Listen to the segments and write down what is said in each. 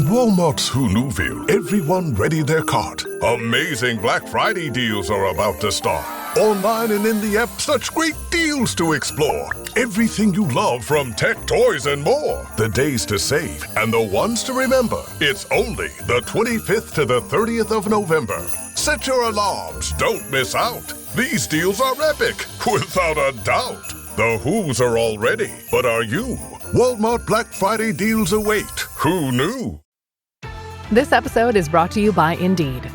In Walmart's Who'Knewville, everyone ready their cart. Amazing Black Friday deals are about to start. Online and in the app, such great deals to explore. Everything you love from tech, toys, and more. The days to save and the ones to remember. It's only the 25th to the 30th of November. Set your alarms. Don't miss out. These deals are epic, without a doubt. The Who's are all ready, but are you? Walmart Black Friday deals await. Who knew? This episode is brought to you by Indeed.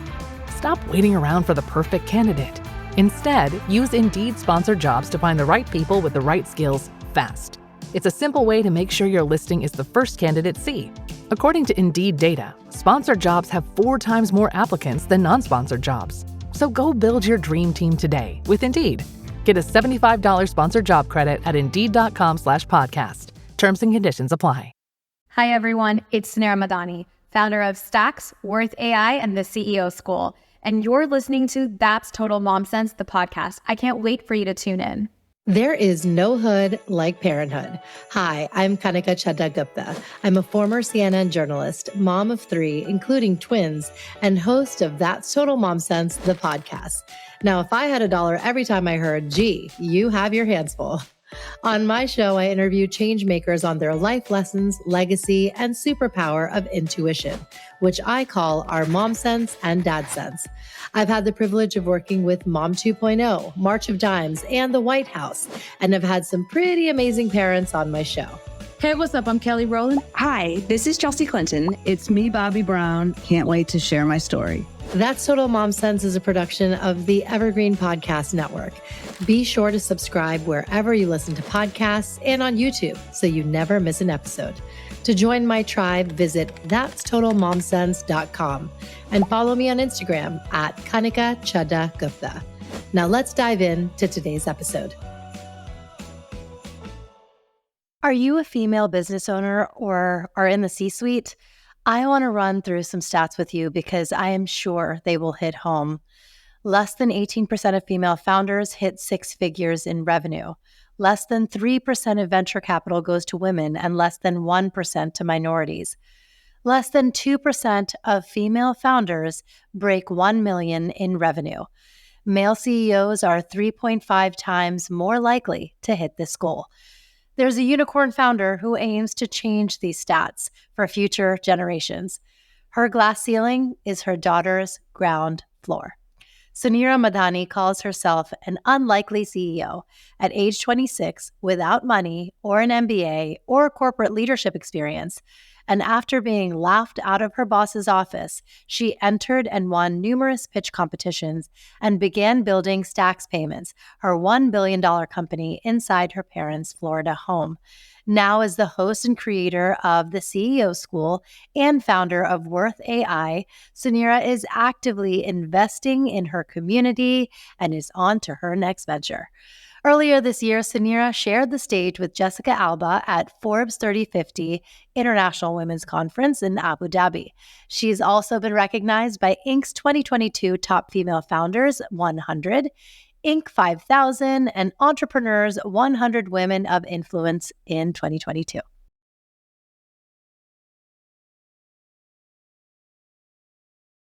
Stop waiting around for the perfect candidate. Instead, use Indeed sponsored jobs to find the right people with the right skills fast. It's a simple way to make sure your listing is the first candidates see. According to Indeed data, sponsored jobs have 4 times more applicants than non-sponsored jobs. So go build your dream team today with Indeed. Get a $75 sponsored job credit at Indeed.com/podcast. Terms and conditions apply. Hi, everyone. It's Suneera Madhani, founder of Stax, Worth AI, and the CEO School. And you're listening to That's Total Mom Sense, the podcast. I can't wait for you to tune in. There is no hood like parenthood. Hi, I'm Kanika Chadda Gupta. I'm a former CNN journalist, mom of 3, including twins, and host of That's Total Mom Sense, the podcast. Now, if I had $1 every time I heard, gee, you have your hands full. On my show, I interview change makers on their life lessons, legacy, and superpower of intuition, which I call our Mom Sense and Dad Sense. I've had the privilege of working with Mom 2.0, March of Dimes, and the White House, and have had some pretty amazing parents on my show. Hey, what's up? I'm Kelly Rowland. Hi, this is Chelsea Clinton. It's me, Bobby Brown. Can't wait to share my story. That's Total Mom Sense is a production of the Evergreen Podcast Network. Be sure to subscribe wherever you listen to podcasts and on YouTube so you never miss an episode. To join my tribe, visit that'stotalmomsense.com and follow me on Instagram at Kanika Chadda Gupta. Now let's dive into today's episode. Are you a female business owner or are in the C-suite? I want to run through some stats with you because I am sure they will hit home. Less than 18% of female founders hit 6 figures in revenue. Less than 3% of venture capital goes to women and less than 1% to minorities. Less than 2% of female founders break 1 million in revenue. Male CEOs are 3.5 times more likely to hit this goal. There's a unicorn founder who aims to change these stats for future generations. Her glass ceiling is her daughter's ground floor. Suneera Madhani calls herself an unlikely CEO at age 26 without money or an MBA or corporate leadership experience. And after being laughed out of her boss's office, she entered and won numerous pitch competitions and began building Stax Payments, her $1 billion company inside her parents' Florida home. Now as the host and creator of the CEO School and founder of Worth AI, Suneera is actively investing in her community and is on to her next venture. Earlier this year, Suneera shared the stage with Jessica Alba at Forbes 3050 International Women's Conference in Abu Dhabi. She's also been recognized by Inc.'s 2022 Top Female Founders 100, Inc. 5000, and Entrepreneurs 100 Women of Influence in 2022.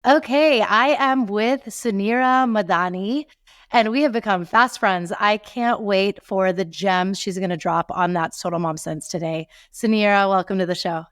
Okay, I am with Suneera Madhani, and we have become fast friends. I can't wait for the gems she's going to drop on That Total Mom Sense today. Suneera, welcome to the show.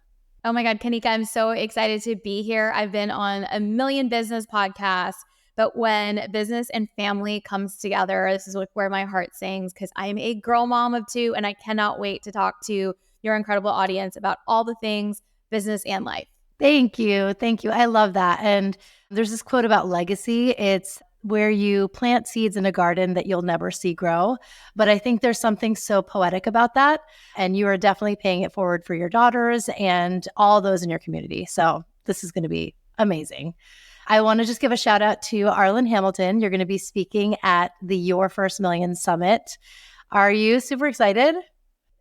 Oh my God, Kanika, I'm so excited to be here. I've been on a million business podcasts, but when business and family comes together, this is where my heart sings because I'm a girl mom of 2, and I cannot wait to talk to your incredible audience about all the things business and life. Thank you. Thank you. I love that. And there's this quote about legacy. It's where you plant seeds in a garden that you'll never see grow. But I think there's something so poetic about that. And you are definitely paying it forward for your daughters and all those in your community. So this is going to be amazing. I want to just give a shout out to Arlen Hamilton. You're going to be speaking at the Your First Million Summit. Are you super excited?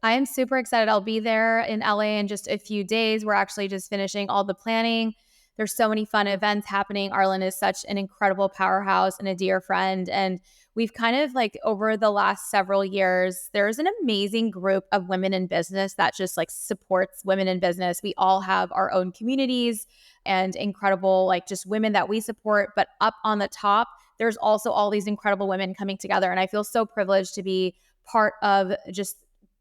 I am super excited. I'll be there in LA in just a few days. We're actually just finishing all the planning there's so many fun events happening. Arlen is such an incredible powerhouse and a dear friend. And we've kind of like over the last several years, there's an amazing group of women in business that just like supports women in business. We all have our own communities and incredible like just women that we support. But up on the top, there's also all these incredible women coming together. And I feel so privileged to be part of just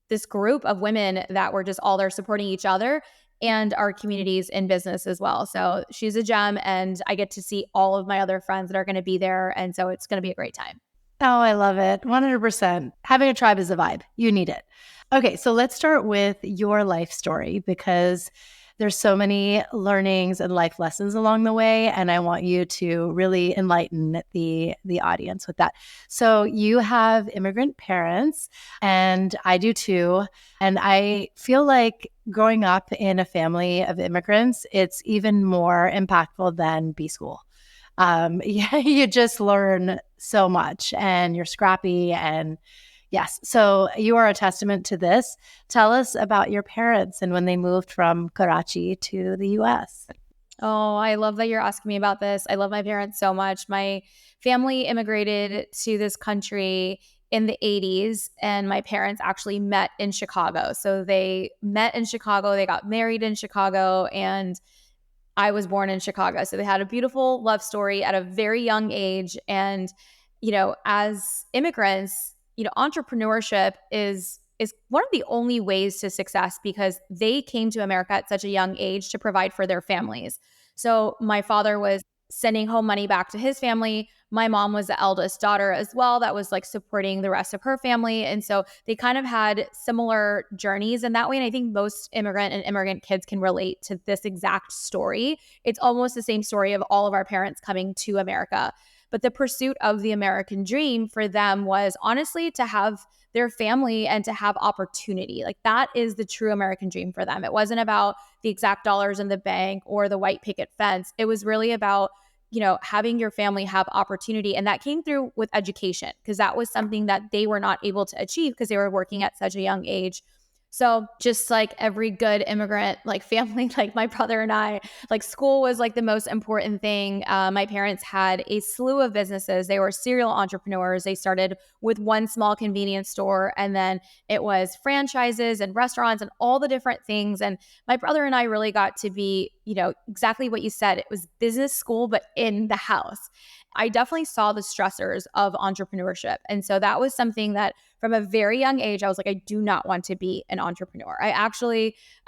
this group of women that we're just all there supporting each other and our communities in business as well. So she's a gem, and I get to see all of my other friends that are going to be there. And so it's going to be a great time. Oh, I love it. 100%. Having a tribe is a vibe. You need it. Okay, so let's start with your life story because there's so many learnings and life lessons along the way, and I want you to really enlighten the audience with that. So you have immigrant parents, and I do too. And I feel like growing up in a family of immigrants, it's even more impactful than B school. You just learn so much, and you're scrappy, and yes. So you are a testament to this. Tell us about your parents and when they moved from Karachi to the US. Oh, I love that you're asking me about this. I love my parents so much. My family immigrated to this country in the 80s, and my parents actually met in Chicago. So they met in Chicago, they got married in Chicago, and I was born in Chicago. So they had a beautiful love story at a very young age. And, as immigrants, entrepreneurship is one of the only ways to success because they came to America at such a young age to provide for their families. So my father was sending home money back to his family. My mom was the eldest daughter as well that was like supporting the rest of her family. And so they kind of had similar journeys in that way. And I think most immigrant kids can relate to this exact story. It's almost the same story of all of our parents coming to America. But the pursuit of the American dream for them was honestly to have their family and to have opportunity. Like that is the true American dream for them. It wasn't about the exact dollars in the bank or the white picket fence. It was really about, having your family have opportunity. And that came through with education because that was something that they were not able to achieve because they were working at such a young age. So just like every good immigrant, like family, like my brother and I, like school was like the most important thing. My parents had a slew of businesses. They were serial entrepreneurs. They started with one small convenience store, and then it was franchises and restaurants and all the different things. And my brother and I really got to be, exactly what you said. It was business school, but in the house. I definitely saw the stressors of entrepreneurship. And so that was something that from a very young age, I was like, I do not want to be an entrepreneur. I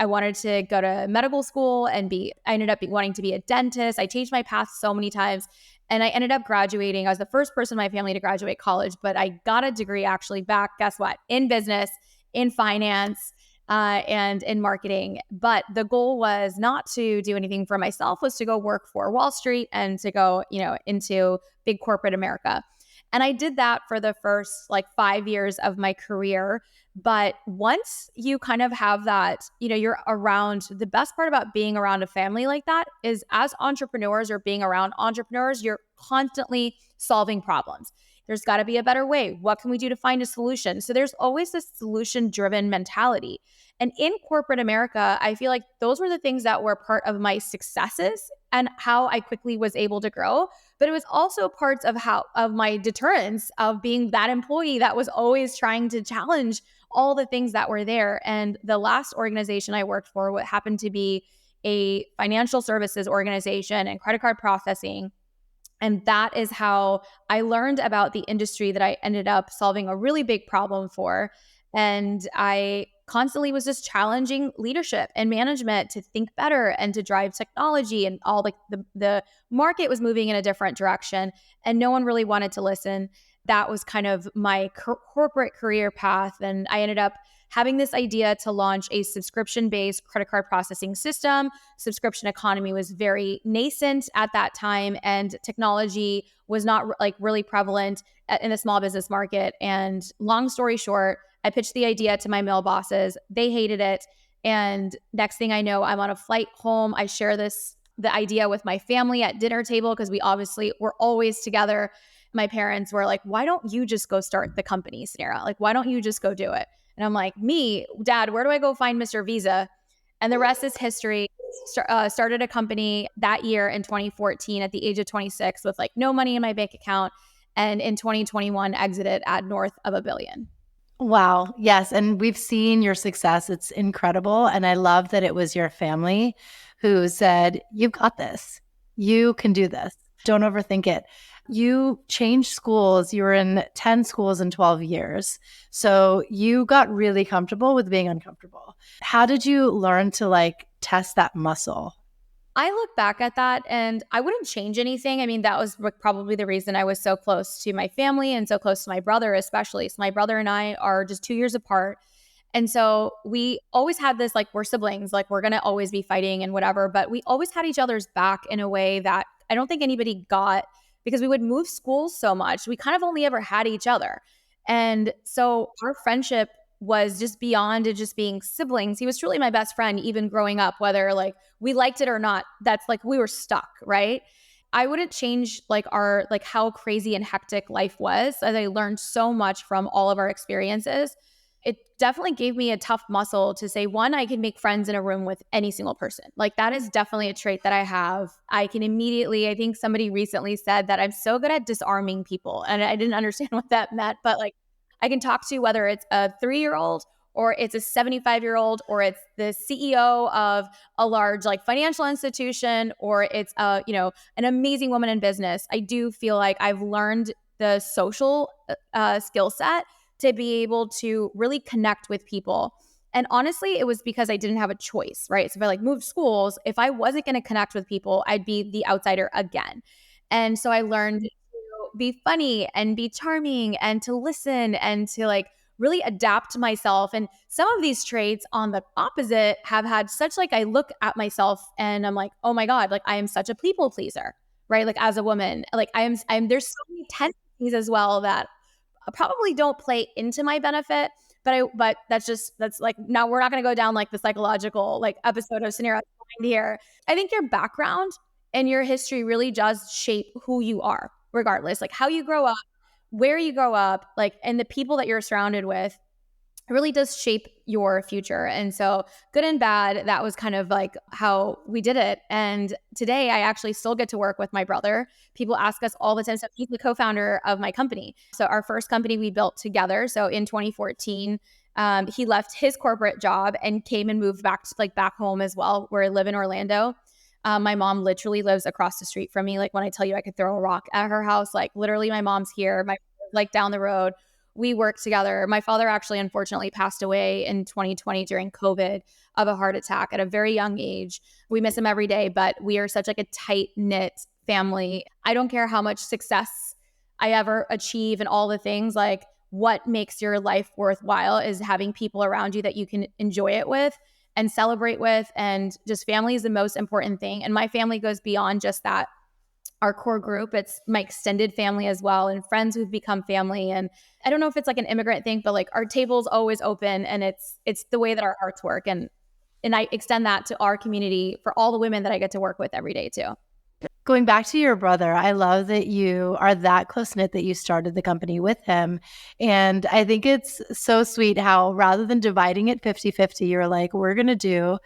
wanted to go to medical school and I ended up wanting to be a dentist. I changed my path so many times and I ended up graduating. I was the first person in my family to graduate college, but I got a degree actually back, guess what? In business, in finance, and in marketing. But the goal was not to do anything for myself, was to go work for Wall Street and to go, into big corporate America. And I did that for the first 5 years of my career. But once you kind of have that, you're around, the best part about being around a family like that is as entrepreneurs or being around entrepreneurs, you're constantly solving problems. There's got to be a better way. What can we do to find a solution? So there's always this solution-driven mentality. And in corporate America, I feel like those were the things that were part of my successes and how I quickly was able to grow. But it was also parts of my deterrence of being that employee that was always trying to challenge all the things that were there. And the last organization I worked for, what happened to be a financial services organization and credit card processing. And that is how I learned about the industry that I ended up solving a really big problem for. And I constantly was just challenging leadership and management to think better and to drive technology, and all the market was moving in a different direction and no one really wanted to listen. That was kind of my corporate career path. And I ended up having this idea to launch a subscription-based credit card processing system. Subscription economy was very nascent at that time, and technology was not really prevalent in the small business market. And long story short, I pitched the idea to my male bosses. They hated it. And next thing I know, I'm on a flight home. I share the idea with my family at dinner table because we obviously were always together. My parents were like, why don't you just go start the company, Suneera? Why don't you just go do it? And I'm like, me, Dad, where do I go find Mr. Visa? And the rest is history. started a company that year in 2014 at the age of 26 with like no money in my bank account. And in 2021, exited at north of $1 billion. Wow. Yes. And we've seen your success. It's incredible. And I love that it was your family who said, "You've got this. You can do this. Don't overthink it." You changed schools. You were in 10 schools in 12 years. So you got really comfortable with being uncomfortable. How did you learn to like test that muscle? I look back at that and I wouldn't change anything. I mean, that was probably the reason I was so close to my family and so close to my brother, especially. So my brother and I are just 2 years apart. And so we always had this, like, we're siblings, like we're going to always be fighting and whatever, but we always had each other's back in a way that I don't think anybody got because we would move schools so much. We kind of only ever had each other. And so our friendship was just beyond it just being siblings. He was truly my best friend, even growing up, whether like we liked it or not. That's like we were stuck, right? I wouldn't change like our like how crazy and hectic life was, as I learned so much from all of our experiences. It definitely gave me a tough muscle to say, one, I can make friends in a room with any single person. Like that is definitely a trait that I have. I can immediately, I think somebody recently said that I'm so good at disarming people. And I didn't understand what that meant, but like I can talk to whether it's a 3-year-old or it's a 75-year-old or it's the CEO of a large like financial institution or it's an amazing woman in business. I do feel like I've learned the social skill set to be able to really connect with people. And honestly, it was because I didn't have a choice, right? So if I like moved schools, if I wasn't going to connect with people, I'd be the outsider again. And so I learned to be funny and be charming and to listen and to like really adapt myself. And some of these traits on the opposite have had such like, I look at myself and I'm like, oh my God, like I am such a people pleaser, right? Like as a woman, like I'm there's so many tendencies as well that probably don't play into my benefit, but that's like, now we're not going to go down like the psychological like episode of Suneera Madhani here. I think your background and your history really does shape who you are, regardless, like how you grow up, where you grow up, like, and the people that you're surrounded with. It really does shape your future. And so good and bad, that was kind of like how we did it. And today I actually still get to work with my brother. People ask us all the time. So he's the co-founder of my company. So our first company we built together. So in 2014, he left his corporate job and came and moved back home as well, where I live in Orlando. My mom literally lives across the street from me. Like when I tell you I could throw a rock at her house, like literally my mom's here, my like down the road. We work together. My father actually, unfortunately, passed away in 2020 during COVID of a heart attack at a very young age. We miss him every day, but we are such like a tight-knit family. I don't care how much success I ever achieve and all the things, like what makes your life worthwhile is having people around you that you can enjoy it with and celebrate with. And just family is the most important thing. And my family goes beyond just that. Our core group, it's my extended family as well, and friends who've become family. And I don't know if it's like an immigrant thing, but like our table's always open, and it's the way that our hearts work. And I extend that to our community for all the women that I get to work with every day too. Going back to your brother, I love that you are that close-knit that you started the company with him. And I think it's so sweet how rather than dividing it 50-50, you're like, we're going to do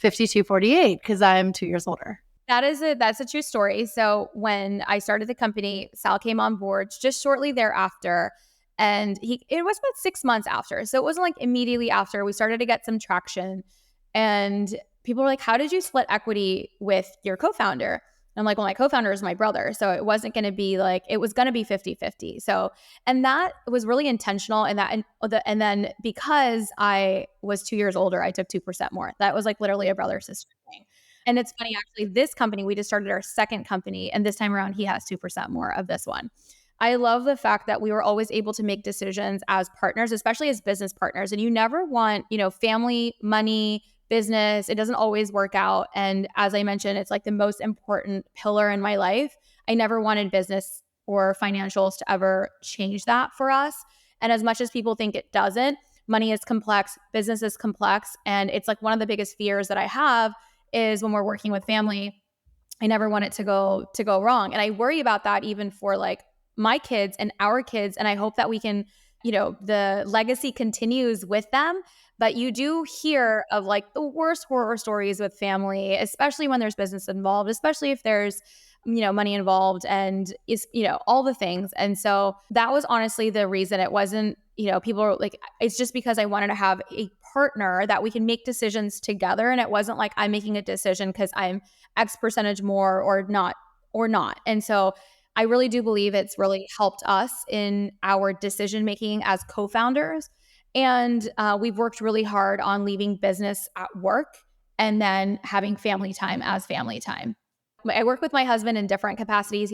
52-48 because I'm 2 years older. That's a true story. So when I started the company, Sal came on board just shortly thereafter. And it was about 6 months after. So it wasn't like immediately after. We started to get some traction. And people were like, how did you split equity with your co-founder? And I'm like, well, my co-founder is my brother. So it wasn't going to be like, it was going to be 50-50. So, and that was really intentional. And then because I was 2 years older, I took 2% more. That was like literally a brother-sister thing. And it's funny, actually, this company, we just started our second company. And this time around, he has 2% more of this one. I love the fact that we were always able to make decisions as partners, especially as business partners. And you never want, family, money, business. It doesn't always work out. And as I mentioned, it's like the most important pillar in my life. I never wanted business or financials to ever change that for us. And as much as people think it doesn't, money is complex, business is complex. And it's like one of the biggest fears that I have is when we're working with family, I never want it to go wrong. And I worry about that even for like my kids and our kids. And I hope that we can the legacy continues with them. But you do hear of like the worst horror stories with family, especially when there's business involved, especially if there's money involved and is, all the things. And so that was honestly the reason. It wasn't, people are like, it's just because I wanted to have a partner that we can make decisions together. And it wasn't like I'm making a decision because I'm X percentage more or not. And so I really do believe it's really helped us in our decision making as co-founders. And we've worked really hard on leaving business at work and then having family time as family time. I work with my husband in different capacities.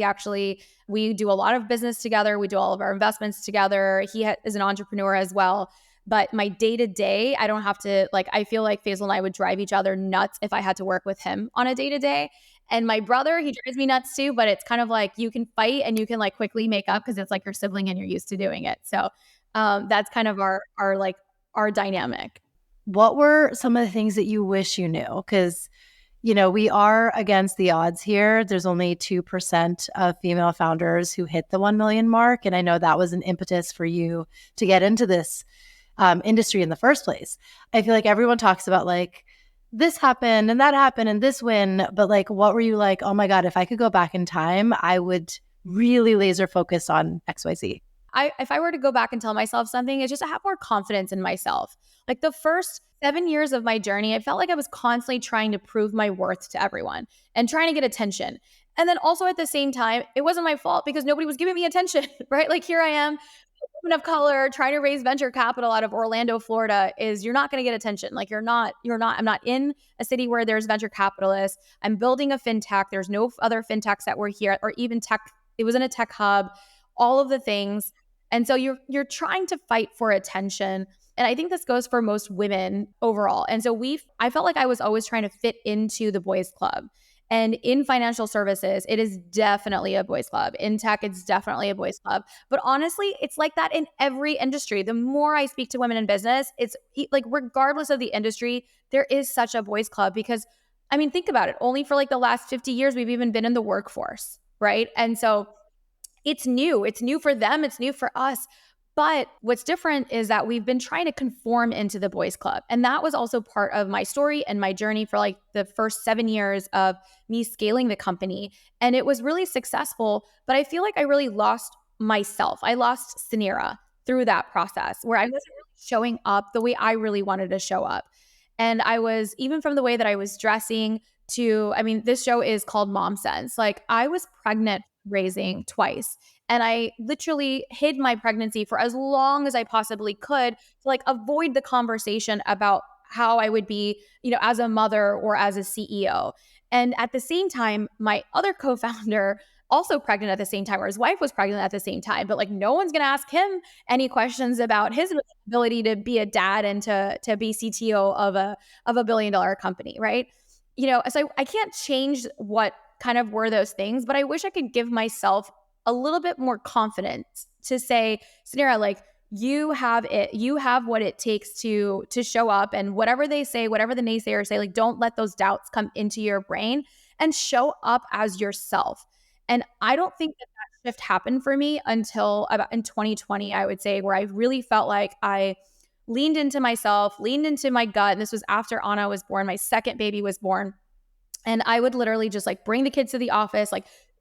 We do a lot of business together. We do all of our investments together. He is an entrepreneur as well. But my day-to-day, I don't have to, I feel like Faisal and I would drive each other nuts if I had to work with him on a day-to-day. And my brother, he drives me nuts too, but it's kind of like you can fight and you can quickly make up because it's like your sibling and you're used to doing it. So that's kind of our dynamic. What were some of the things that you wish you knew? Because we are against the odds here. There's only 2% of female founders who hit the 1 million mark. And I know that was an impetus for you to get into this industry in the first place. I feel like everyone talks about this happened and that happened and this win. But what were you like, oh my God, if I could go back in time, I would really laser focus on XYZ. If I were to go back and tell myself something, it's just to have more confidence in myself. The first 7 years of my journey, I felt like I was constantly trying to prove my worth to everyone and trying to get attention. And then also at the same time, it wasn't my fault because nobody was giving me attention, right? Here I am, a woman of color, trying to raise venture capital out of Orlando, Florida, you're not going to get attention. I'm not in a city where there's venture capitalists. I'm building a fintech. There's no other fintechs that were here or even tech. It was in a tech hub, all of the things. And so you're trying to fight for attention. And I think this goes for most women overall. And so I felt like I was always trying to fit into the boys club. And in financial services, it is definitely a boys club. In tech, it's definitely a boys club. But honestly, it's like that in every industry. The more I speak to women in business, it's regardless of the industry, there is such a boys club because, think about it. Only for the last 50 years, we've even been in the workforce, right? And so it's new. It's new for them. It's new for us. But what's different is that we've been trying to conform into the boys club. And that was also part of my story and my journey for the first 7 years of me scaling the company. And it was really successful, but I feel like I really lost myself. I lost Suneera through that process where I wasn't really showing up the way I really wanted to show up. And I was, even from the way that I was dressing to, this show is called Mom Sense. I was pregnant raising twice. And I literally hid my pregnancy for as long as I possibly could to avoid the conversation about how I would be, as a mother or as a CEO. And at the same time, my other co-founder also pregnant at the same time, or his wife was pregnant at the same time, but no one's going to ask him any questions about his ability to be a dad and to be CTO of a $1 billion company, right? So I can't change what kind of were those things, but I wish I could give myself a little bit more confidence to say, Suneera, you have it. You have what it takes to show up, and whatever they say, whatever the naysayers say, don't let those doubts come into your brain and show up as yourself. And I don't think that shift happened for me until about in 2020, I would say, where I really felt like I leaned into myself, leaned into my gut. And this was after Anna was born. My second baby was born. And I would literally just bring the kids to the office.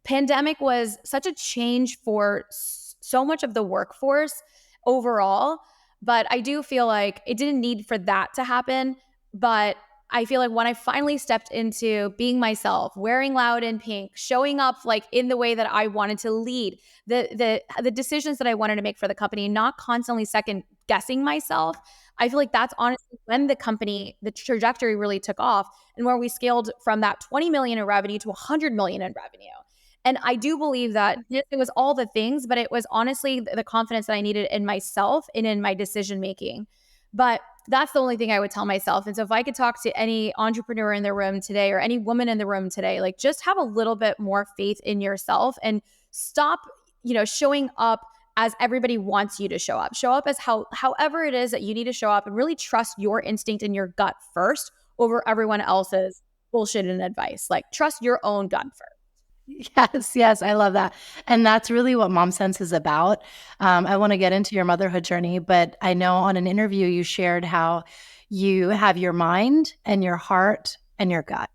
Pandemic was such a change for so much of the workforce overall. But I do feel like it didn't need for that to happen. But I feel like when I finally stepped into being myself, wearing loud and pink, showing up in the way that I wanted to lead, the decisions that I wanted to make for the company, not constantly second guessing myself, I feel like that's honestly when the trajectory really took off and where we scaled from that 20 million in revenue to 100 million in revenue. And I do believe that it was all the things, but it was honestly the confidence that I needed in myself and in my decision making. But that's the only thing I would tell myself. And so if I could talk to any entrepreneur in the room today or any woman in the room today, just have a little bit more faith in yourself and stop, showing up as everybody wants you to show up. Show up as however it is that you need to show up, and really trust your instinct and your gut first over everyone else's bullshit and advice. Trust your own gut first. Yes, yes, I love that. And that's really what Mom Sense is about. I want to get into your motherhood journey, but I know on an interview you shared how you have your mind and your heart and your gut.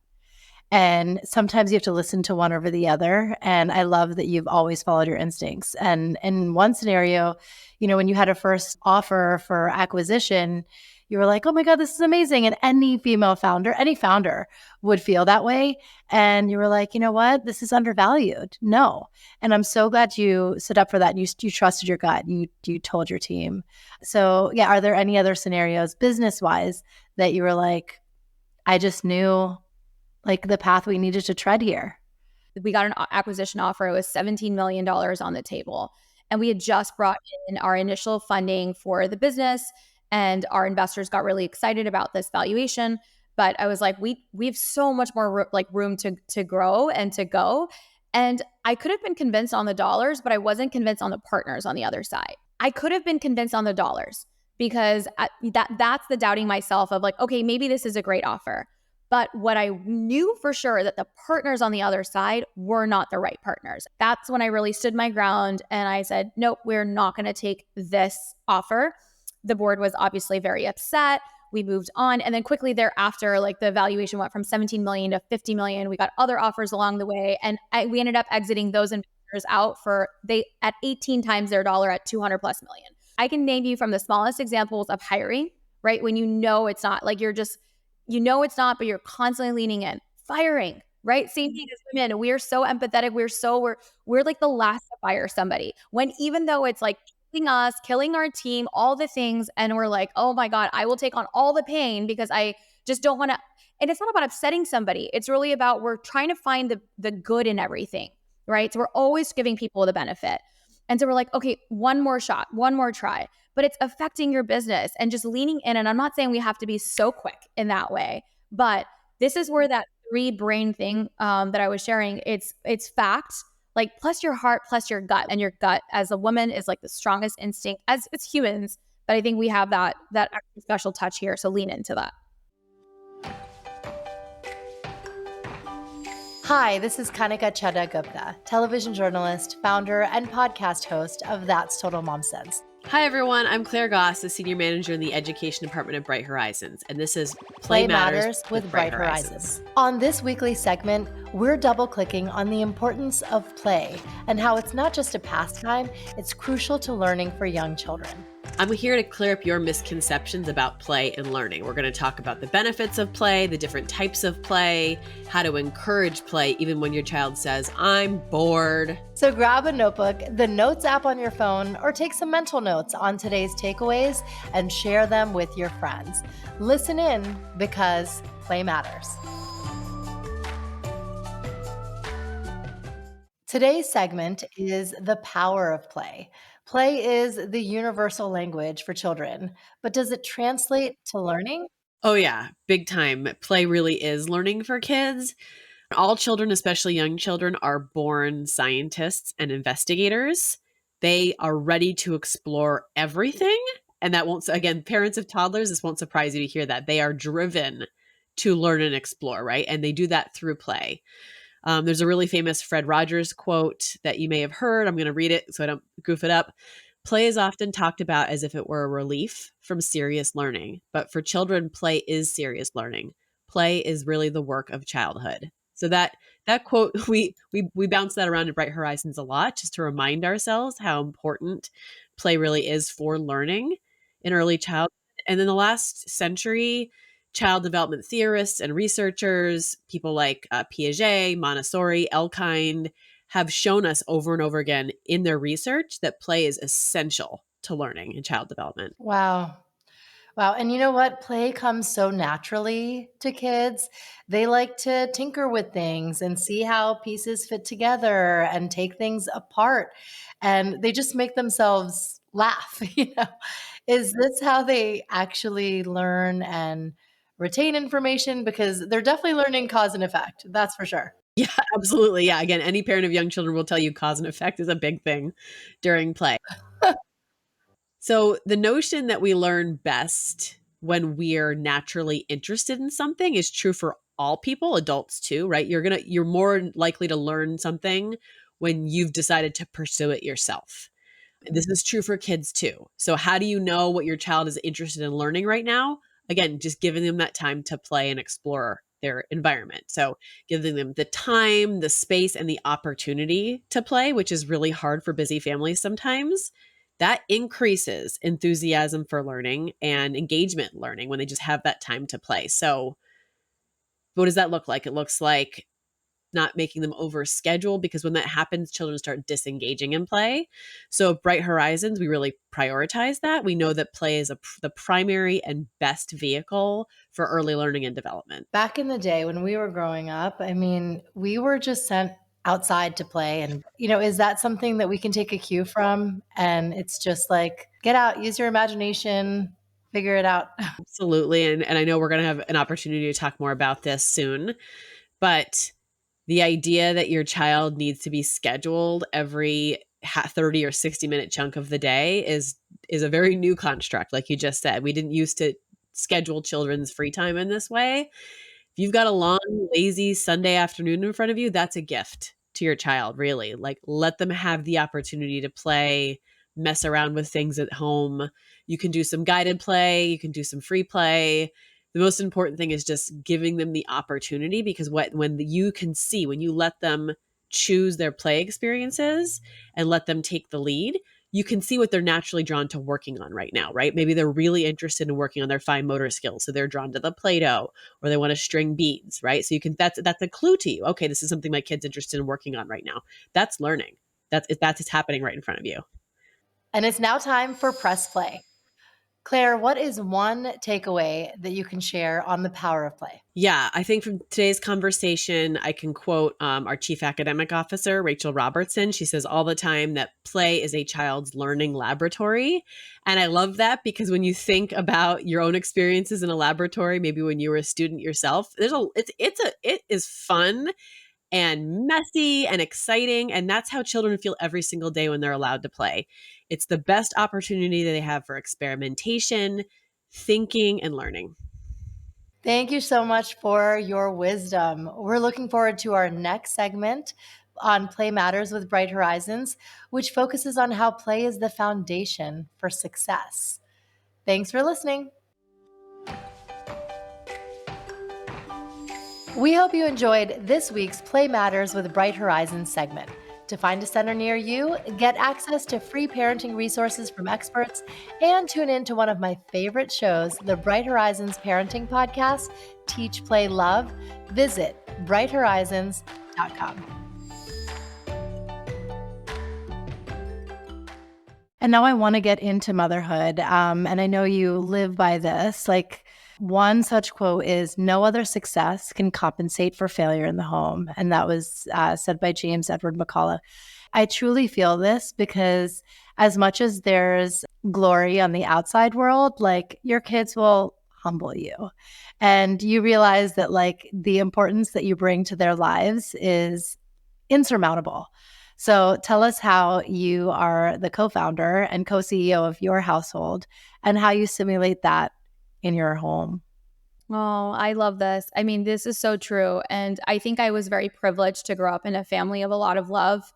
And sometimes you have to listen to one over the other. And I love that you've always followed your instincts. And in one scenario, when you had a first offer for acquisition, you were like, oh my God, this is amazing. And any female founder, any founder would feel that way. And you were like, you know what? This is undervalued. No. And I'm so glad you stood up for that. You trusted your gut. You told your team. So yeah, are there any other scenarios business wise that you were like, I just knew like the path we needed to tread here? We got an acquisition offer. It was $17 million on the table. And we had just brought in our initial funding for the business, and our investors got really excited about this valuation. But I was like, we have so much more room to grow and to go. And I could have been convinced on the dollars, but I wasn't convinced on the partners on the other side. I could have been convinced on the dollars because that's the doubting myself of like, okay, maybe this is a great offer. But what I knew for sure that the partners on the other side were not the right partners. That's when I really stood my ground and I said, nope, we're not going to take this offer. The board was obviously very upset. We moved on. And then quickly thereafter, like the valuation went from 17 million to 50 million. We got other offers along the way. And we ended up exiting those investors out at 18 times their dollar at 200 plus million. I can name you from the smallest examples of hiring, right? When it's not like it's not, but you're constantly leaning in. Firing, right? Same thing as women. We're so empathetic. We're like the last to fire somebody. When even though it's like killing us, killing our team, all the things, and we're like, oh my God, I will take on all the pain because I just don't want to. And it's not about upsetting somebody. It's really about we're trying to find the good in everything, right? So we're always giving people the benefit. And so we're like, okay, one more shot, one more try. But it's affecting your business and just leaning in. And I'm not saying we have to be so quick in that way, but this is where that 3 brain thing that I was sharing, it's fact, like plus your heart, plus your gut. And your gut as a woman is like the strongest instinct as it's humans. But I think we have that extra special touch here. So lean into that. Hi, this is Kanika Chadha Gupta, television journalist, founder, and podcast host of That's Total Mom Sense. Hi, everyone. I'm Claire Goss, the Senior Manager in the Education Department of Bright Horizons, and this is Play Matters with Bright Horizons. On this weekly segment, we're double-clicking on the importance of play and how it's not just a pastime, it's crucial to learning for young children. I'm here to clear up your misconceptions about play and learning. We're going to talk about the benefits of play, the different types of play, how to encourage play even when your child says, I'm bored. So grab a notebook, the Notes app on your phone, or take some mental notes on today's takeaways and share them with your friends. Listen in because play matters. Today's segment is the power of play. Play is the universal language for children, but does it translate to learning? Oh, yeah, big time. Play really is learning for kids. All children, especially young children, are born scientists and investigators. They are ready to explore everything. And that won't, again, parents of toddlers, this won't surprise you to hear that. They are driven to learn and explore, right? And they do that through play. There's a really famous Fred Rogers quote that you may have heard. I'm going to read it so I don't goof it up. Play is often talked about as if it were a relief from serious learning. But for children, play is serious learning. Play is really the work of childhood. So that quote, we bounce that around at Bright Horizons a lot just to remind ourselves how important play really is for learning in early childhood. And in the last century, child development theorists and researchers, people like Piaget, Montessori, Elkind, have shown us over and over again in their research that play is essential to learning and child development. Wow. Wow. And you know what? Play comes so naturally to kids. They like to tinker with things and see how pieces fit together and take things apart. And they just make themselves laugh. Is this how they actually learn and retain information? Because they're definitely learning cause and effect. That's for sure. Yeah, absolutely. Yeah. Again, any parent of young children will tell you cause and effect is a big thing during play. So the notion that we learn best when we're naturally interested in something is true for all people, adults too, right? You're more likely to learn something when you've decided to pursue it yourself. This is true for kids too. So how do you know what your child is interested in learning right now? Again, just giving them that time to play and explore their environment. So giving them the time, the space, and the opportunity to play, which is really hard for busy families sometimes. That increases enthusiasm for learning and engagement in learning when they just have that time to play. So what does that look like? It looks like not making them overschedule, because when that happens, children start disengaging in play. So Bright Horizons, we really prioritize that. We know that play is the primary and best vehicle for early learning and development. Back in the day when we were growing up, I mean, we were just sent outside to play. And, is that something that we can take a cue from? And it's just like, get out, use your imagination, figure it out. Absolutely. And I know we're going to have an opportunity to talk more about this soon, but the idea that your child needs to be scheduled every 30 or 60-minute chunk of the day is a very new construct. Like you just said, we didn't used to schedule children's free time in this way. If you've got a long, lazy Sunday afternoon in front of you, that's a gift to your child, really. Like, let them have the opportunity to play, mess around with things at home. You can do some guided play, you can do some free play. The most important thing is just giving them the opportunity, because when you let them choose their play experiences and let them take the lead, you can see what they're naturally drawn to working on right now, right? Maybe they're really interested in working on their fine motor skills. So they're drawn to the Play-Doh, or they want to string beads, right? So that's a clue to you. Okay, this is something my kid's interested in working on right now. That's learning. That's happening right in front of you. And it's now time for Press Play. Claire, what is one takeaway that you can share on the power of play? Yeah, I think from today's conversation, I can quote our chief academic officer, Rachel Robertson. She says all the time that play is a child's learning laboratory. And I love that, because when you think about your own experiences in a laboratory, maybe when you were a student yourself, it is fun and messy and exciting. And that's how children feel every single day when they're allowed to play. It's the best opportunity that they have for experimentation, thinking, and learning. Thank you so much for your wisdom. We're looking forward to our next segment on Play Matters with Bright Horizons, which focuses on how play is the foundation for success. Thanks for listening. We hope you enjoyed this week's Play Matters with Bright Horizons segment. To find a center near you, get access to free parenting resources from experts, and tune in to one of my favorite shows, the Bright Horizons parenting podcast, Teach, Play, Love, visit brighthorizons.com. And now I want to get into motherhood. And I know you live by this. Like, one such quote is, "No other success can compensate for failure in the home." And that was said by James Edward McCullough. I truly feel this because as much as there's glory on the outside world, like, your kids will humble you. And you realize that, like, the importance that you bring to their lives is insurmountable. So tell us how you are the co-founder and co-CEO of your household and how you simulate that in your home. Oh, I love this. I mean, this is so true. And I think I was very privileged to grow up in a family of a lot of love.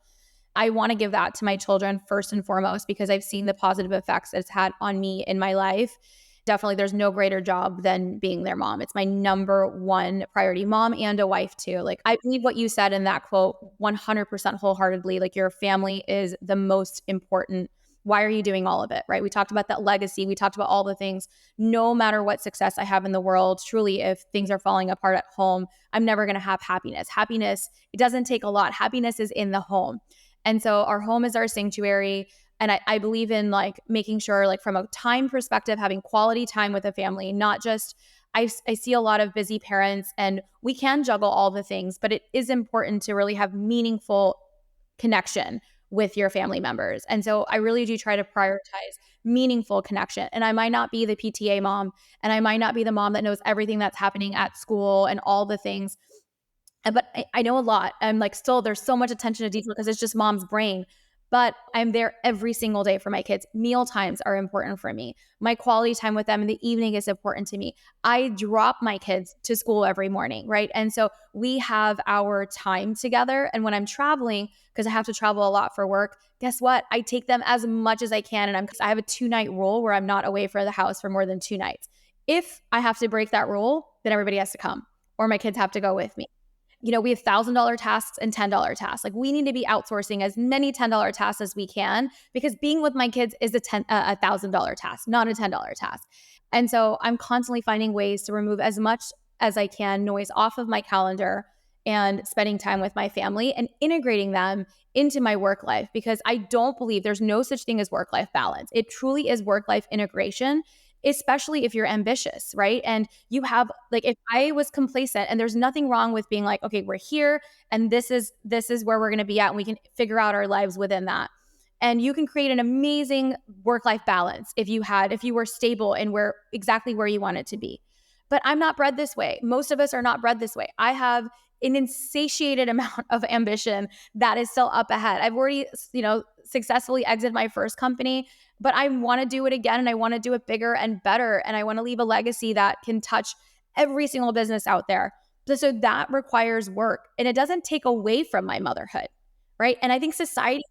I want to give that to my children first and foremost, because I've seen the positive effects it's had on me in my life. Definitely, there's no greater job than being their mom. It's my number one priority, mom and a wife too. Like, I believe what you said in that quote 100% wholeheartedly. Like, your family is the most important. Why are you doing all of it, right? We talked about that legacy. We talked about all the things. No matter what success I have in the world, truly, if things are falling apart at home, I'm never going to have happiness. Happiness, it doesn't take a lot. Happiness is in the home. And so our home is our sanctuary. And I believe in, like, making sure, like, from a time perspective, having quality time with a family, not just, I see a lot of busy parents, and we can juggle all the things, but it is important to really have meaningful connection with your family members. And so I really do try to prioritize meaningful connection. And I might not be the PTA mom, and I might not be the mom that knows everything that's happening at school and all the things. But I know a lot. I'm like, still, there's so much attention to detail because it's just mom's brain. but I'm there every single day for my kids. Meal times are important for me. My quality time with them in the evening is important to me. I drop my kids to school every morning, right? And so we have our time together. And when I'm traveling, because I have to travel a lot for work, guess what? I take them as much as I can. And I have a 2-night rule where I'm not away for the house for more than 2 nights. If I have to break that rule, then everybody has to come or my kids have to go with me. We have $1,000 tasks and $10 tasks. Like we need to be outsourcing as many $10 tasks as we can because being with my kids is a $1,000 task, not a $10 task. And so I'm constantly finding ways to remove as much as I can noise off of my calendar and spending time with my family and integrating them into my work life because I don't believe there's no such thing as work-life balance. It truly is work-life integration, especially if you're ambitious, right? And you have if I was complacent, and there's nothing wrong with being like, okay, we're here and this is where we're going to be at and we can figure out our lives within that. And you can create an amazing work-life balance if you were stable and exactly where you want it to be. But I'm not bred this way. Most of us are not bred this way. I have an insatiated amount of ambition that is still up ahead. I've already, successfully exited my first company, but I want to do it again and I want to do it bigger and better. And I want to leave a legacy that can touch every single business out there. So that requires work and it doesn't take away from my motherhood, right? And I think society,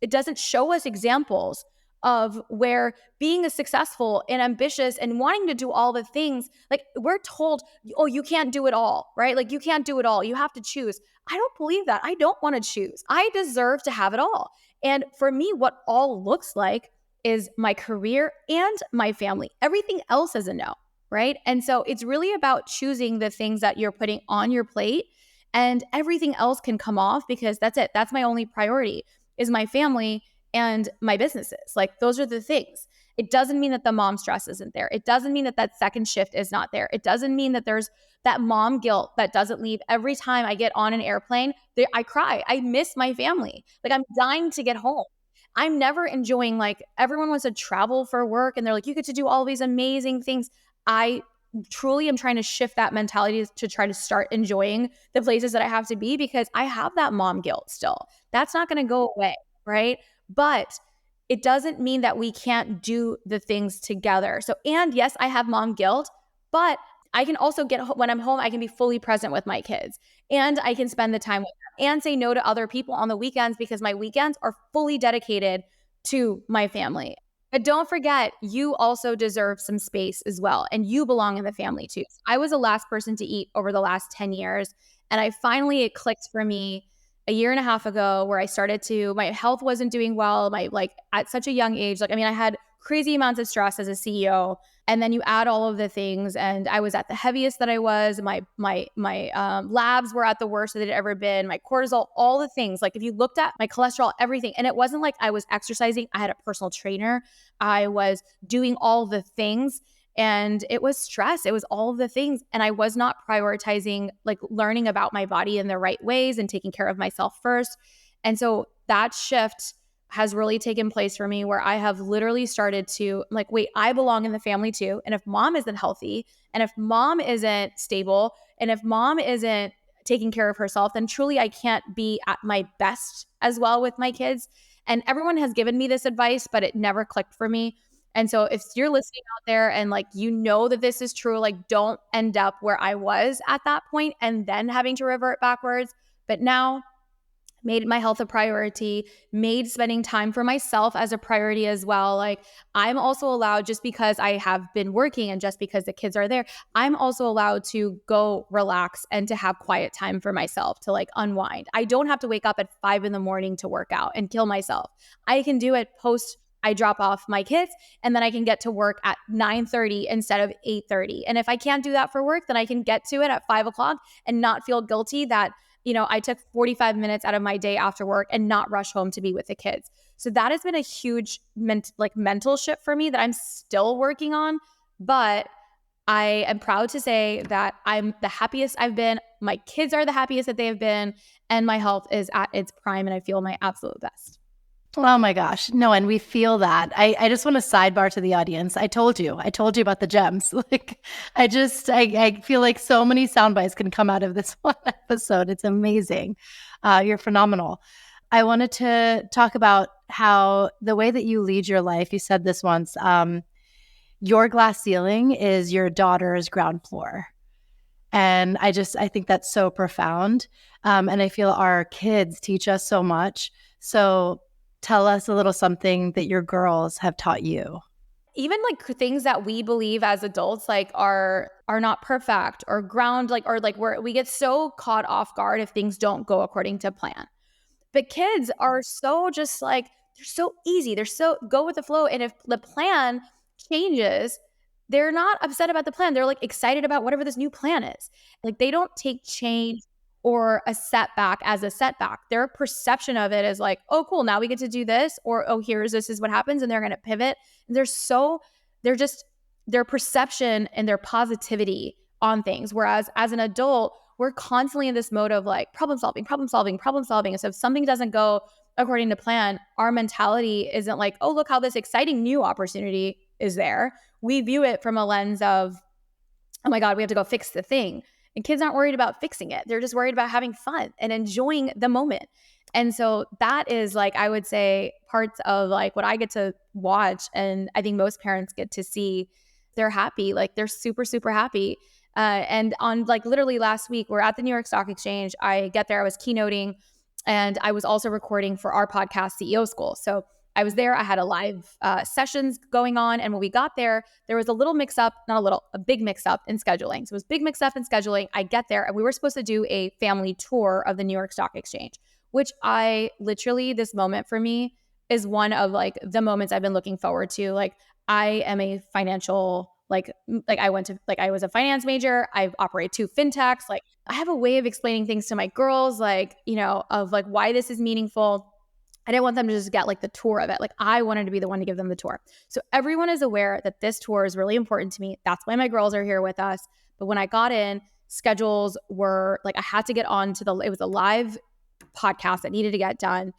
it doesn't show us examples of where being a successful and ambitious and wanting to do all the things, like we're told, oh, you can't do it all, right? Like you can't do it all. You have to choose. I don't believe that. I don't want to choose. I deserve to have it all. And for me, what all looks like is my career and my family. Everything else is a no, right? And so it's really about choosing the things that you're putting on your plate and everything else can come off because that's it. That's my only priority is my family and my businesses. Like those are the things. It doesn't mean that the mom stress isn't there. It doesn't mean that that second shift is not there. It doesn't mean that there's that mom guilt that doesn't leave. Every time I get on an airplane, I cry. I miss my family. Like I'm dying to get home. I'm never enjoying, like everyone wants to travel for work and they're like, you get to do all these amazing things. I truly am trying to shift that mentality to try to start enjoying the places that I have to be because I have that mom guilt still. That's not going to go away, right? But it doesn't mean that we can't do the things together. So, and yes, I have mom guilt, but I can also when I'm home, I can be fully present with my kids and I can spend the time with them and say no to other people on the weekends because my weekends are fully dedicated to my family. But don't forget, you also deserve some space as well. And you belong in the family too. I was the last person to eat over the last 10 years. And it clicked for me a year and a half ago where I started my health wasn't doing well. At such a young age, I had crazy amounts of stress as a CEO. And then you add all of the things and I was at the heaviest that I was. My labs were at the worst that they'd ever been. My cortisol, all the things. Like if you looked at my cholesterol, everything. And it wasn't like I was exercising. I had a personal trainer. I was doing all the things. And it was stress. It was all of the things. And I was not prioritizing learning about my body in the right ways and taking care of myself first. And so that shift has really taken place for me where I have literally started to wait, I belong in the family too. And if mom isn't healthy and if mom isn't stable and if mom isn't taking care of herself, then truly I can't be at my best as well with my kids. And everyone has given me this advice, but it never clicked for me. And so if you're listening out there and that this is true, don't end up where I was at that point and then having to revert backwards. But now made my health a priority, made spending time for myself as a priority as well. I'm also allowed, just because I have been working and just because the kids are there, I'm also allowed to go relax and to have quiet time for myself to unwind. I don't have to wake up at 5 a.m. to work out and kill myself. I can do it post I drop off my kids and then I can get to work at 9:30 instead of 8:30. And if I can't do that for work, then I can get to it at 5 o'clock and not feel guilty that I took 45 minutes out of my day after work and not rush home to be with the kids. So that has been a huge mental shift for me that I'm still working on. But I am proud to say that I'm the happiest I've been. My kids are the happiest that they have been. And my health is at its prime and I feel my absolute best. Oh my gosh. No, and we feel that. I just want to sidebar to the audience. I told you about the gems. I feel like so many sound bites can come out of this one episode. It's amazing. You're phenomenal. I wanted to talk about how the way that you lead your life, you said this once, your glass ceiling is your daughter's ground floor. And I think that's so profound. And I feel our kids teach us so much. So tell us a little something that your girls have taught you. Even like things that we believe as adults like are not perfect or ground like or like we get so caught off guard if things don't go according to plan. But kids are so just like they're so easy. They're so go with the flow. And if the plan changes, they're not upset about the plan. They're like excited about whatever this new plan is. Like they don't take change or a setback as a setback. Their perception of it is like, oh, cool, now we get to do this, or oh, this is what happens, and they're gonna pivot. And they're just their perception and their positivity on things. Whereas as an adult, we're constantly in this mode of like problem solving. And so if something doesn't go according to plan, our mentality isn't like, oh, look how this exciting new opportunity is there. We view it from a lens of, oh my God, we have to go fix the thing. And kids aren't worried about fixing it. They're just worried about having fun and enjoying the moment. And so that is like, I would say parts of like what I get to watch. And I think most parents get to see. They're happy. Like they're super, super happy. And on like literally last week, we're at the New York Stock Exchange. I get there, I was keynoting, and I was also recording for our podcast, CEO School. So I was there. I had a live sessions going on. And when we got there, there was a little mix up, not a little, a big mix up in scheduling. So it was big mix up in scheduling. I get there and we were supposed to do a family tour of the New York Stock Exchange, which I literally, this moment for me is one of like the moments I've been looking forward to. Like I am a financial, like I went to, like I was a finance major. I operate 2 fintechs. Like I have a way of explaining things to my girls, like, you know, of like why this is meaningful. I didn't want them to just get like the tour of it. Like I wanted to be the one to give them the tour. So everyone is aware that this tour is really important to me. That's why my girls are here with us. But when I got in, schedules were like, I had to get on to it was a live podcast that needed to get done.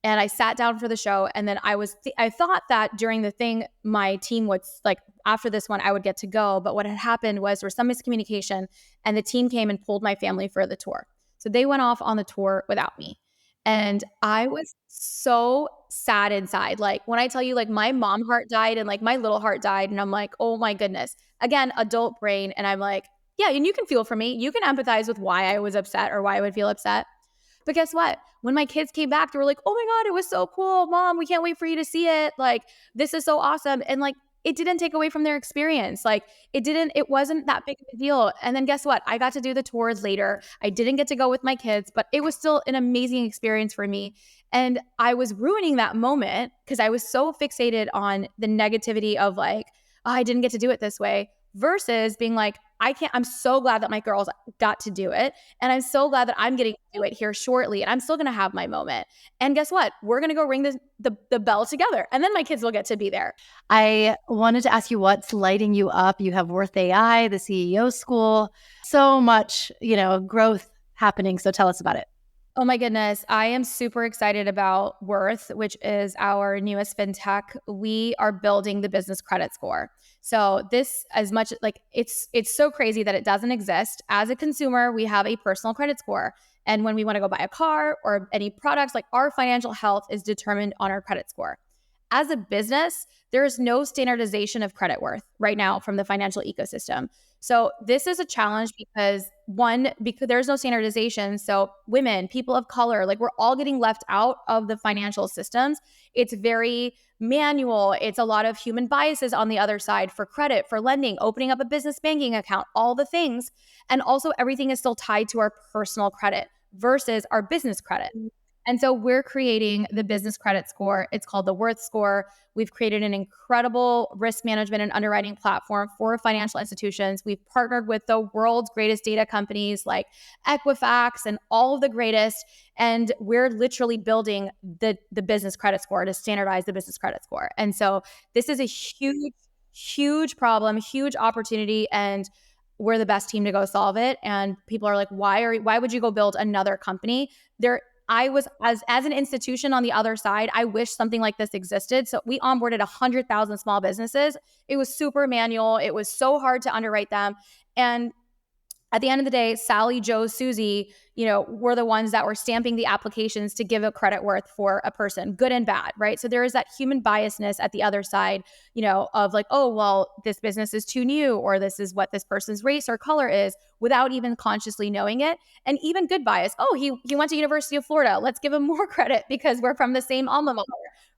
And I sat down for the show. And then I thought that during the thing, my team would like, after this one, I would get to go. But what had happened was there was some miscommunication and the team came and pulled my family for the tour. So they went off on the tour without me. And I was so sad inside. Like when I tell you, like my mom heart died and like my little heart died. And I'm like, oh my goodness. Again, adult brain. And I'm like, yeah, and you can feel for me. You can empathize with why I was upset or why I would feel upset. But guess what? When my kids came back, they were like, oh my God, it was so cool. Mom, we can't wait for you to see it. Like, this is so awesome. And like, it didn't take away from their experience. Like it wasn't that big of a deal. And then guess what? I got to do the tours later. I didn't get to go with my kids, but it was still an amazing experience for me. And I was ruining that moment because I was so fixated on the negativity of like, oh, I didn't get to do it this way versus being like, I'm so glad that my girls got to do it. And I'm so glad that I'm getting to do it here shortly. And I'm still going to have my moment. And guess what? We're going to go ring the bell together. And then my kids will get to be there. I wanted to ask you what's lighting you up. You have Worth AI, the CEO School, so much, growth happening. So tell us about it. Oh my goodness. I am super excited about Worth, which is our newest fintech. We are building the business credit score. So this, as much like it's so crazy that it doesn't exist. As a consumer, we have a personal credit score. And when we want to go buy a car or any products, like our financial health is determined on our credit score. As a business, there is no standardization of credit worth right now from the financial ecosystem. So this is a challenge because there's no standardization. So women, people of color, like we're all getting left out of the financial systems. It's very manual. It's a lot of human biases on the other side for credit, for lending, opening up a business banking account, all the things. And also everything is still tied to our personal credit versus our business credit. And so we're creating the business credit score. It's called the Worth Score. We've created an incredible risk management and underwriting platform for financial institutions. We've partnered with the world's greatest data companies like Equifax and all of the greatest. And we're literally building the business credit score to standardize the business credit score. And so this is a huge, huge problem, huge opportunity. And we're the best team to go solve it. And people are like, why would you go build another company? I was, as an institution on the other side, I wish something like this existed. So we onboarded 100,000 small businesses. It was super manual. It was so hard to underwrite them. And At the end of the day, Sally, Joe, Susie, were the ones that were stamping the applications to give a credit worth for a person, good and bad, right? So there is that human biasness at the other side, of like, oh, well, this business is too new, or this is what this person's race or color is, without even consciously knowing it. And even good bias. Oh, he went to University of Florida. Let's give him more credit because we're from the same alma mater,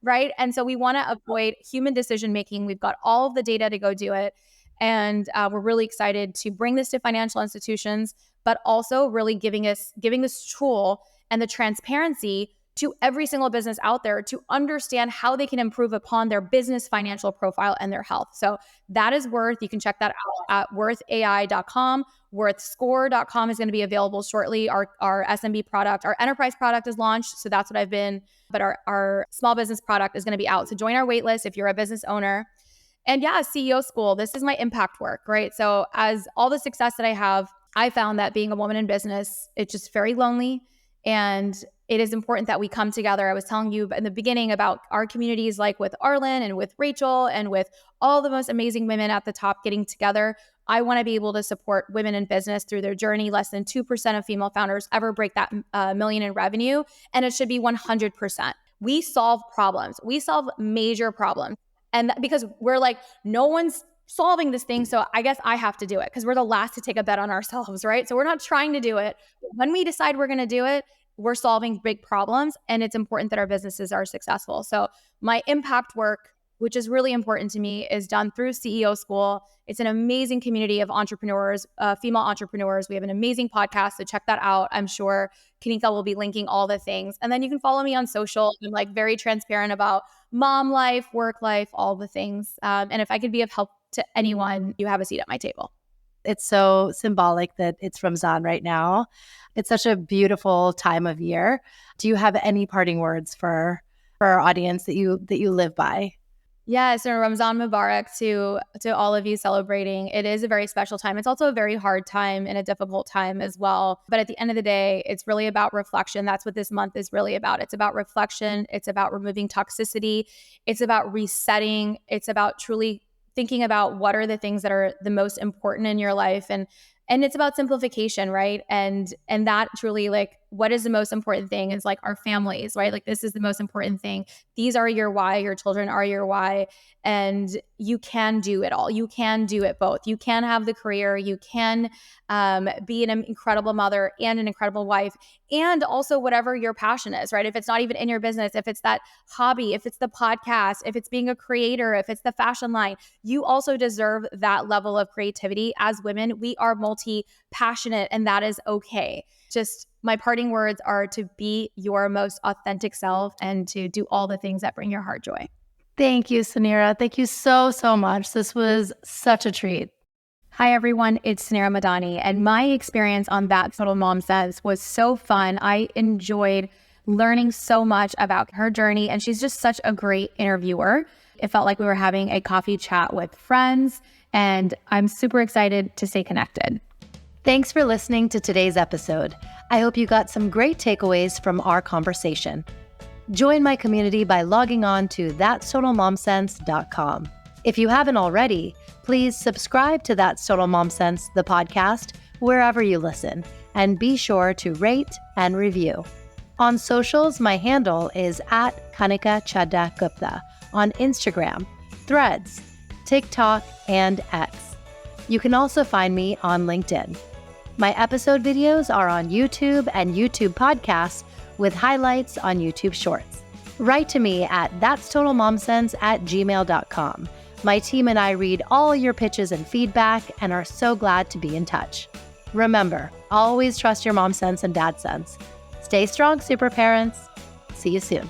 right? And so we want to avoid human decision making. We've got all of the data to go do it. And we're really excited to bring this to financial institutions, but also really giving this tool and the transparency to every single business out there to understand how they can improve upon their business financial profile and their health. So that is Worth. You can check that out at worthai.com. Worthscore.com is going to be available shortly. Our SMB product, our enterprise product is launched. So that's what I've been, but our small business product is going to be out. So join our waitlist if you're a business owner. And yeah, CEO school, this is my impact work, right? So as all the success that I have, I found that being a woman in business, it's just very lonely. And it is important that we come together. I was telling you in the beginning about our communities, like with Arlen and with Rachel and with all the most amazing women at the top getting together. I want to be able to support women in business through their journey. Less than 2% of female founders ever break that million in revenue. And it should be 100%. We solve problems. We solve major problems. And because we're like, no one's solving this thing, so I guess I have to do it because we're the last to take a bet on ourselves, right? So we're not trying to do it. But when we decide we're going to do it, we're solving big problems, and it's important that our businesses are successful. So my impact work, which is really important to me, is done through CEO School. It's an amazing community of entrepreneurs, female entrepreneurs. We have an amazing podcast, so check that out. I'm sure Kanika will be linking all the things. And then you can follow me on social. I'm like very transparent about mom life, work life, all the things. And if I could be of help to anyone, you have a seat at my table. It's so symbolic that it's Ramzan right now. It's such a beautiful time of year. Do you have any parting words for our audience that you live by? Yes, and Ramzan Mubarak to all of you celebrating. It is a very special time. It's also a very hard time and a difficult time as well. But at the end of the day, it's really about reflection. That's what this month is really about. It's about reflection. It's about removing toxicity. It's about resetting. It's about truly thinking about what are the things that are the most important in your life. And it's about simplification, right? And that truly, like, what is the most important thing is like our families, right? Like, this is the most important thing. These are your why. Your children are your why. And you can do it all. You can do it both. You can have the career. You can be an incredible mother and an incredible wife, and also whatever your passion is, right? If it's not even in your business, if it's that hobby, if it's the podcast, if it's being a creator, if it's the fashion line, you also deserve that level of creativity. As women, we are multi-passionate, and that is okay. Just my parting words are to be your most authentic self and to do all the things that bring your heart joy. Thank you, Suneera. Thank you so, so much. This was such a treat. Hi, everyone. It's Suneera Madhani, and my experience on That Total Mom Sense was so fun. I enjoyed learning so much about her journey, and she's just such a great interviewer. It felt like we were having a coffee chat with friends, and I'm super excited to stay connected. Thanks for listening to today's episode. I hope you got some great takeaways from our conversation. Join my community by logging on to thatstotalmomsense.com. If you haven't already, please subscribe to That's Total Mom Sense, the podcast, wherever you listen, and be sure to rate and review. On socials, my handle is at Kanika Chadda Gupta on Instagram, Threads, TikTok, and X. You can also find me on LinkedIn. My episode videos are on YouTube and YouTube podcasts with highlights on YouTube Shorts. Write to me at thatstotalmomsense@gmail.com. My team and I read all your pitches and feedback and are so glad to be in touch. Remember, always trust your mom sense and dad sense. Stay strong, super parents. See you soon.